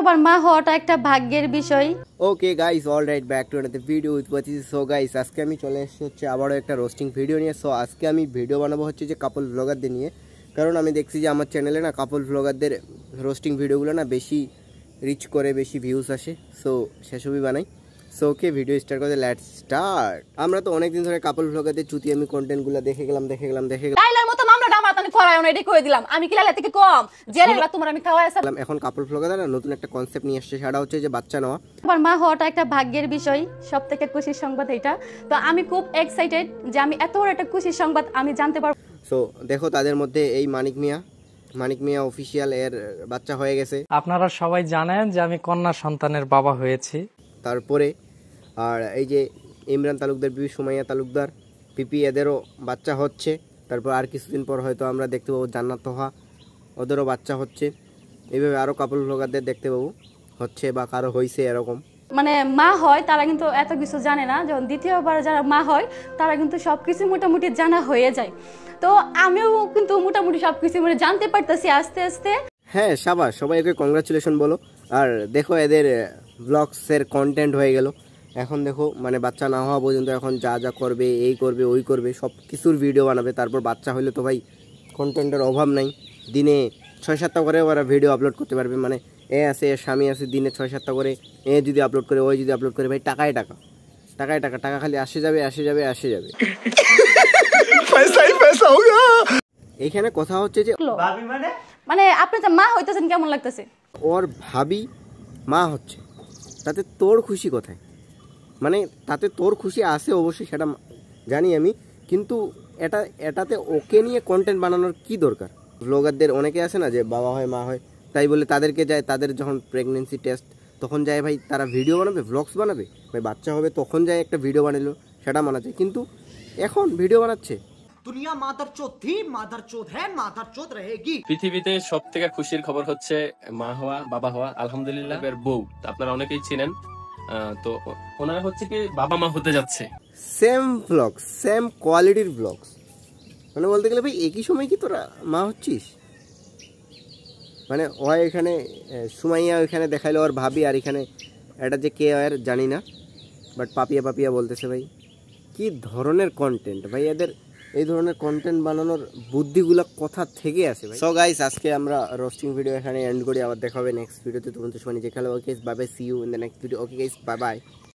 সবার মা হওয়াটা একটা ভাগ্যের বিষয়। Okay guys, alright, back to another video with watches. So guys, আজকে আমি চলে এসেছি হচ্ছে আবারও একটা রোস্টিং ভিডিও নিয়ে। সো আজকে আমি ভিডিও বানাবো হচ্ছে যে কাপল ব্লগারদের নিয়ে, কারণ আমি দেখছি যে আমার চ্যানেলে না কাপল ব্লগারদের রোস্টিং ভিডিওগুলো না বেশি রিচ করে, বেশি ভিউজ আসে। সো সেসবই বানাই। সো ওকে, ভিডিও স্টার্ট করে লেটস স্টার্ট। আমরা তো অনেকদিন ধরে কাপল ব্লগারদের চুতি আমি কন্টেন্টগুলো দেখে গেলাম। লাইলার মতো মামলাটা আমার তানি করায় না, এটাই কই দিলাম। আমি কি লাইলা থেকে কম জেলেরা তোমার আমি খাওয়াইছিলাম। এখন কাপল ব্লগাররা নতুন একটা কনসেপ্ট নিয়ে আসছে, সেটা হচ্ছে যে বাচ্চা নেওয়া। সবার মা হওয়াটা একটা ভাগ্যের বিষয়, সবথেকে খুশির সংবাদ এটা। তো আমি খুব এক্সাইটেড যে আমি এত বড় একটা খুশির সংবাদ আমি জানতে পারবো। সো দেখো, তাদের মধ্যে এই মানিক মিয়া অফিসিয়াল এর বাচ্চা হয়ে গেছে। আপনারা সবাই জানেন যে আমি কন্যা সন্তানের বাবা হয়েছি। তারপরে আর এই যে ইমরান তালুকদার, বিবি সুমাইয়া তালুকদার, পিপি, এদেরও বাচ্চা হচ্ছে। তারপর আর কিছুদিন পর হয়তো আমরা দেখতে পাবো জান্নাত তোহা, ওদেরও বাচ্চা হচ্ছে। এইভাবে আরও কাপল ব্লগারদের দেখতে পাবো হচ্ছে বা কারো হয়েছে এরকম। মানে মা হয় তারা কিন্তু এত কিছু জানে না, যখন দ্বিতীয়বার যারা মা হয় তারা কিন্তু সবকিছু মোটামুটি জানা হয়ে যায়। তো আমিও কিন্তু মোটামুটি সবকিছু মানে জানতে পারতেছি আস্তে আস্তে। হ্যাঁ, সাবাস, সবাইকে কংগ্রাচুলেশন বলো। আর দেখো, এদের ব্লগসের কন্টেন্ট হয়ে গেল। এখন দেখো, মানে বাচ্চা না হওয়া পর্যন্ত এখন যা যা করবে, এই করবে ওই করবে, সব কিছুর ভিডিও বানাবে। তারপর বাচ্চা হলে তো ভাই কন্টেন্টের অভাব নাই। দিনে 6-7টা করে ওরা ভিডিও আপলোড করতে পারবে। মানে এ আছে, এর স্বামী আছে, দিনে 6-7টা করে এ যদি আপলোড করে, ওই যদি আপলোড করে, ভাই টাকায় টাকা, টাকায় টাকা, টাকা খালি আসে যাবে। এইখানে কথা হচ্ছে যে মানে আপনি তো মা হইতেছেন, কেমন লাগতেছে? ওর ভাবি মা হচ্ছে, তাতে তোর খুশি কোথায়? মানে তাতে তোর খুশি আছে অবশ্যই, সেটা জানি আমি, কিন্তু এটাতে ওকে নিয়ে কন্টেন্ট বানানোর কি দরকার? ব্লগারদের অনেকে আছে না যে বাবা হয় মা হয়, তাই বলে তাদেরকে যায়, তাদের যখন প্রেগনেন্সি টেস্ট তখন যায় ভাই তারা ভিডিও বানাবে, ব্লগস বানাবে। ভাই বাচ্চা হবে তখন যায় একটা ভিডিও বানালো, সেটা মানাচ্ছে। কিন্তু এখন ভিডিও বানাচ্ছে। দুনিয়া মাদারচোদ থি, মাদারচোদ হ্যাঁ, মাদারচোদ रहेगी। পৃথিবীতে সবথেকে খুশির খবর হচ্ছে মা হওয়া, বাবা হওয়া। আলহামদুলিল্লাহ, এর বউ আপনারা অনেকেই চিনেন। তো ওনারা হচ্ছে কি বাবা মা হতে যাচ্ছে। সেম ব্লগ, সেম কোয়ালিটির ব্লগস, মানে বলতে গেলে ভাই একই সময় কি তোরা মা হচ্ছিস? মানে ওই এখানে সুমাইয়া ওইখানে দেখাইলো ওর ভাবি, আর এখানে এটা যে কে আর জানি না, বাট পাপিয়া বলতেছে। ভাই কি ধরনের কন্টেন্ট ভাই এদের! এই ধরনের কন্টেন্ট বানানোর বুদ্ধিগুলো কোথা থেকে আসে ভাই? সো গাইস, আজকে আমরা রোস্টিং ভিডিও এখানে এন্ড করি। আবার দেখা হবে নেক্সট ভিডিওতে। তোমাদের সময় নিজে খেলো। Okay guys, bye bye, see you in the next video. Okay guys, bye by.